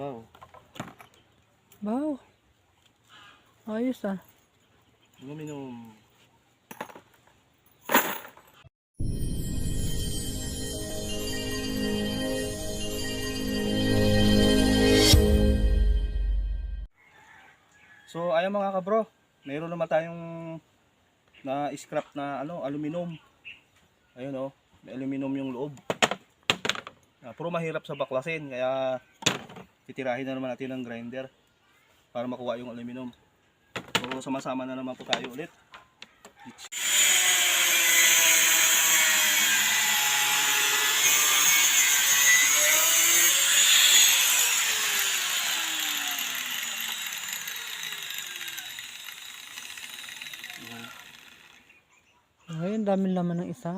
Wow. Wow. Ayos ah. Uminom. So ayan mga kabro, mayroon naman tayong na scrap na aluminum. Ayun may aluminum yung loob. Puro mahirap sa baklasin kaya titirahin na naman natin ng grinder para makuha yung aluminum. So sama-sama na naman po tayo ulit. Ay, ang daming laman ng isa.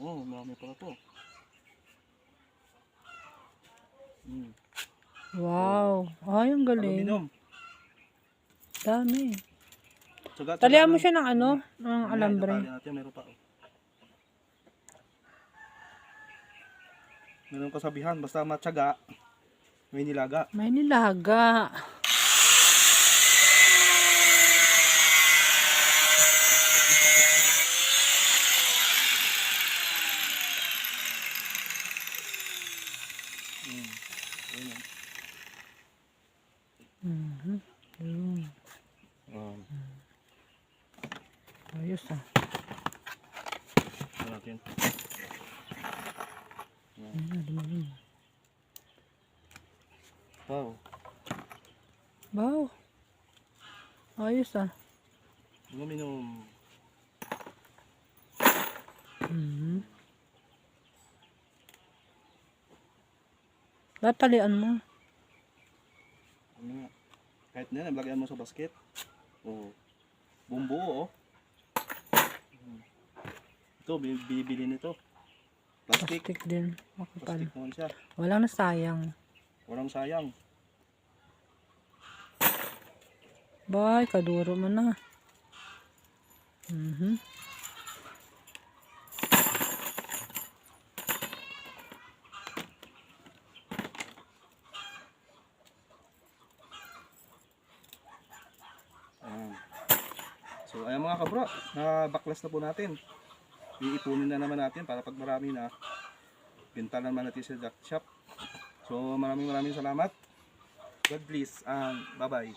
Oh, marami pala to. Wow. Ay, ang galing. Aluminum. Dami. Tsaga Talihan mo lang. siya ng ng alambre. Talihan natin, meron pa. Meron kasabihan, basta matyaga, may nilaga. May nilaga. Yun. Ayos ah. Ano natin? Wow. Wow. Ayos ah. Uminom. Tatalian mo. Kahit na naglagyan mo sa basket. Oh. Bumbuo Ito, bibili nito. Plastic. Plastic din. Makapal. Plastic naman siya. Walang nasayang. Walang sayang. Bye, kaduro mo na. So ayan mga kabro, baklas na po natin. Iipunin na naman natin para pag marami na, benta naman natin sa jack shop. So maraming salamat. God bless and bye bye.